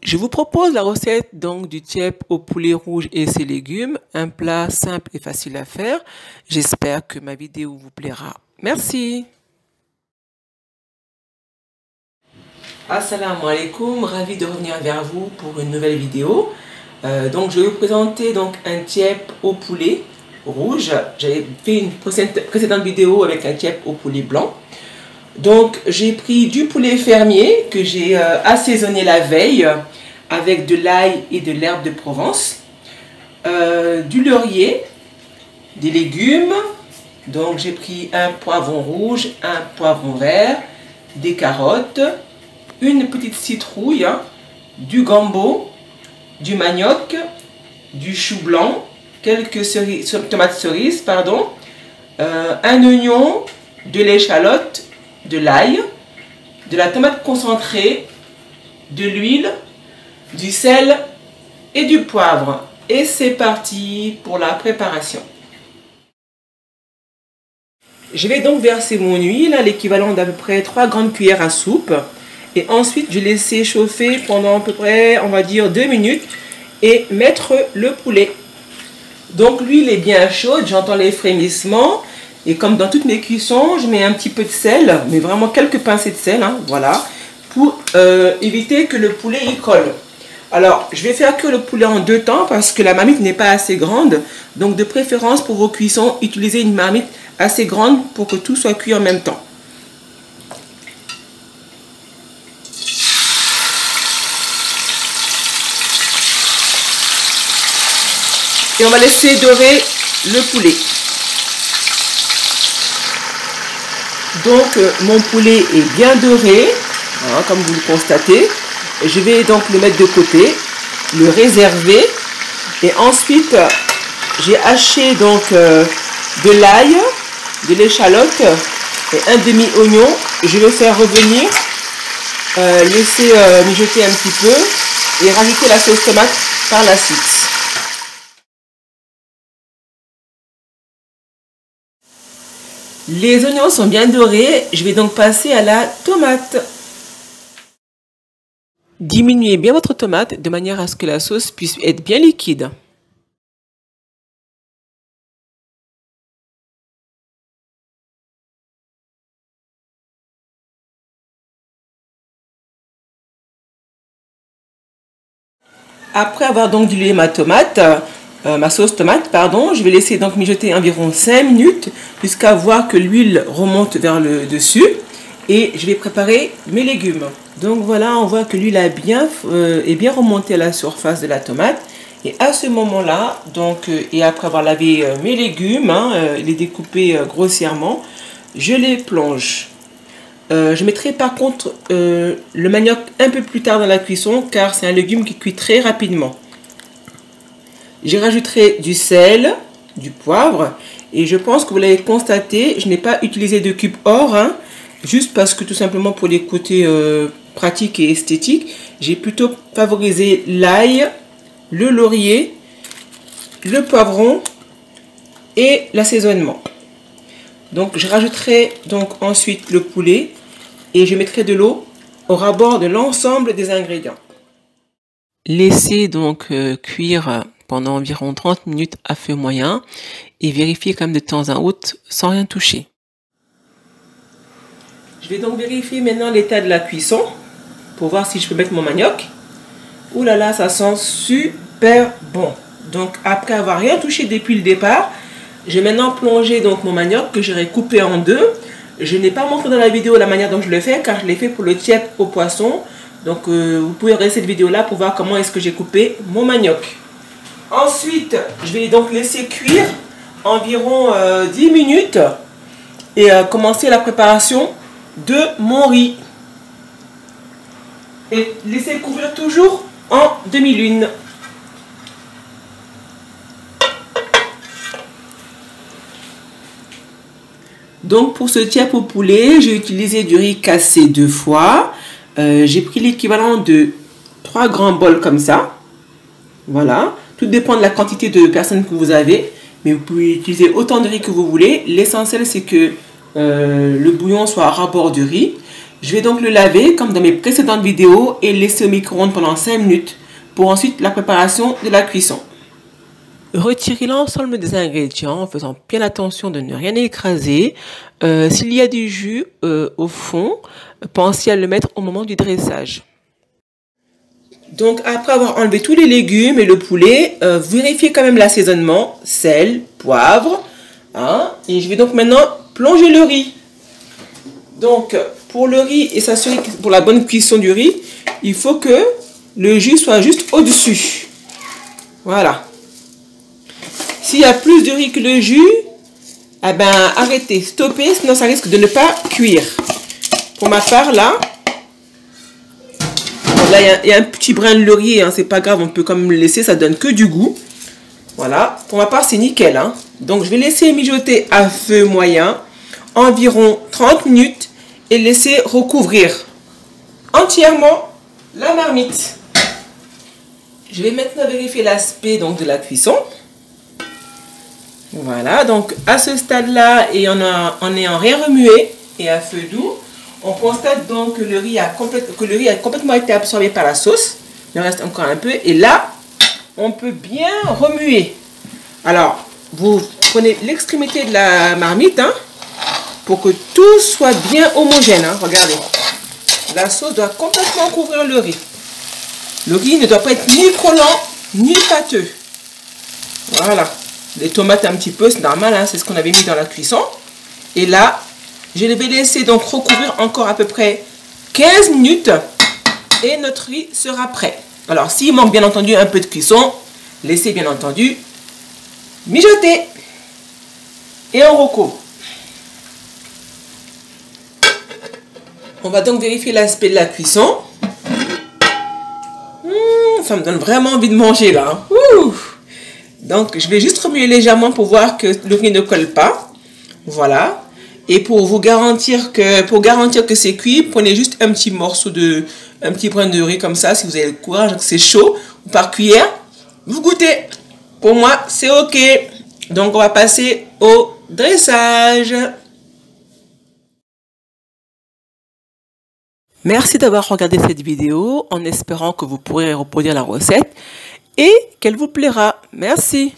Je vous propose la recette donc du tiep au poulet rouge et ses légumes, un plat simple et facile à faire. J'espère que ma vidéo vous plaira. Merci. Assalamu alaikum, ravi de revenir vers vous pour une nouvelle vidéo. Donc je vais vous présenter donc un tiep au poulet rouge. J'avais fait une précédente vidéo avec un tiep au poulet blanc. Donc j'ai pris du poulet fermier que j'ai assaisonné la veille avec de l'ail et de l'herbe de Provence, du laurier, des légumes. Donc j'ai pris un poivron rouge, un poivron vert, des carottes, une petite citrouille, du gombo, du manioc, du chou blanc, quelques tomates cerises, pardon, un oignon, de l'échalote, de l'ail, de la tomate concentrée, de l'huile, du sel et du poivre. Et c'est parti pour la préparation. Je vais donc verser mon huile, l'équivalent d'à peu près 3 grandes cuillères à soupe. Et ensuite, je vais laisser chauffer pendant à peu près, on va dire, 2 minutes et mettre le poulet. Donc l'huile est bien chaude, j'entends les frémissements. Et comme dans toutes mes cuissons, je mets un petit peu de sel, mais vraiment quelques pincées de sel, voilà, pour éviter que le poulet y colle. Alors, je vais faire cuire le poulet en 2 temps parce que la marmite n'est pas assez grande. Donc, de préférence pour vos cuissons, utilisez une marmite assez grande pour que tout soit cuit en même temps. Et on va laisser dorer le poulet. Donc mon poulet est bien doré, comme vous le constatez. Je vais donc le mettre de côté, le réserver. Et ensuite, j'ai haché donc de l'ail, de l'échalote et un demi-oignon. Je vais faire revenir, laisser mijoter un petit peu et rajouter la sauce tomate par la suite. Les oignons sont bien dorés, je vais donc passer à la tomate. Diminuez bien votre tomate de manière à ce que la sauce puisse être bien liquide. Après avoir donc dilué ma tomate, ma sauce tomate, pardon, je vais laisser donc mijoter environ 5 minutes jusqu'à voir que l'huile remonte vers le dessus et je vais préparer mes légumes. Donc voilà, on voit que l'huile est bien remontée à la surface de la tomate et à ce moment-là, donc et après avoir lavé mes légumes, les découper grossièrement, je les plonge. Je mettrai par contre le manioc un peu plus tard dans la cuisson car c'est un légume qui cuit très rapidement. J'y rajouterai du sel, du poivre et je pense que vous l'avez constaté, je n'ai pas utilisé de cube or, juste parce que tout simplement pour les côtés pratiques et esthétiques, j'ai plutôt favorisé l'ail, le laurier, le poivron et l'assaisonnement. Donc je rajouterai donc ensuite le poulet et je mettrai de l'eau au rabord de l'ensemble des ingrédients. Laissez donc cuire pendant environ 30 minutes à feu moyen et vérifiez quand même de temps en temps sans rien toucher. Je vais donc vérifier maintenant l'état de la cuisson pour voir si je peux mettre mon manioc. Ouh là là, ça sent super bon. Donc après avoir rien touché depuis le départ, je vais maintenant plonger donc mon manioc que j'aurai coupé en 2. Je n'ai pas montré dans la vidéo la manière dont je le fais car je l'ai fait pour le tiep au poisson. Donc vous pouvez regarder cette vidéo là pour voir comment est-ce que j'ai coupé mon manioc. Ensuite, je vais donc laisser cuire environ 10 minutes et commencer la préparation de mon riz. Et laisser couvrir toujours en demi-lune. Donc pour ce tiep au poulet, j'ai utilisé du riz cassé 2 fois. J'ai pris l'équivalent de 3 grands bols comme ça. Voilà. Tout dépend de la quantité de personnes que vous avez. Mais vous pouvez utiliser autant de riz que vous voulez. L'essentiel c'est que le bouillon soit à ras-bord du riz. Je vais donc le laver comme dans mes précédentes vidéos et le laisser au micro-ondes pendant 5 minutes pour ensuite la préparation de la cuisson. Retirez l'ensemble des ingrédients en faisant bien attention de ne rien écraser. S'il y a du jus au fond, pensez à le mettre au moment du dressage. Donc après avoir enlevé tous les légumes et le poulet, vérifiez quand même l'assaisonnement, sel, poivre. Hein, et je vais donc maintenant plonger le riz. Donc pour le riz et s'assurer que pour la bonne cuisson du riz, il faut que le jus soit juste au-dessus. Voilà. S'il y a plus de riz que le jus, eh ben arrêtez, stoppez, sinon ça risque de ne pas cuire. Pour ma part là, il y a un petit brin de laurier, hein, c'est pas grave, on peut quand même le laisser, ça donne que du goût. Voilà, pour ma part c'est nickel. Hein. Donc je vais laisser mijoter à feu moyen environ 30 minutes et laisser recouvrir entièrement la marmite. Je vais maintenant vérifier l'aspect donc de la cuisson. Voilà, donc à ce stade-là, et en n'ayant rien remué et à feu doux, on constate donc que le riz a complètement été absorbé par la sauce. Il en reste encore un peu. Et là, on peut bien remuer. Alors, vous prenez l'extrémité de la marmite hein, pour que tout soit bien homogène. Hein, regardez. La sauce doit complètement couvrir le riz. Le riz ne doit pas être ni collant, ni pâteux. Voilà. Les tomates un petit peu, c'est normal, hein, c'est ce qu'on avait mis dans la cuisson. Et là, je vais laisser donc recouvrir encore à peu près 15 minutes et notre riz sera prêt. Alors, s'il manque bien entendu un peu de cuisson, laissez bien entendu mijoter. Et on recouvre. On va donc vérifier l'aspect de la cuisson. Ça me donne vraiment envie de manger là. Ouh. Donc, je vais juste remuer légèrement pour voir que le riz ne colle pas. Voilà. Et pour vous garantir que c'est cuit, prenez juste un petit morceau un petit brin de riz comme ça, si vous avez le courage, que c'est chaud, ou par cuillère. Vous goûtez. Pour moi, c'est OK. Donc, on va passer au dressage. Merci d'avoir regardé cette vidéo en espérant que vous pourrez reproduire la recette et qu'elle vous plaira. Merci.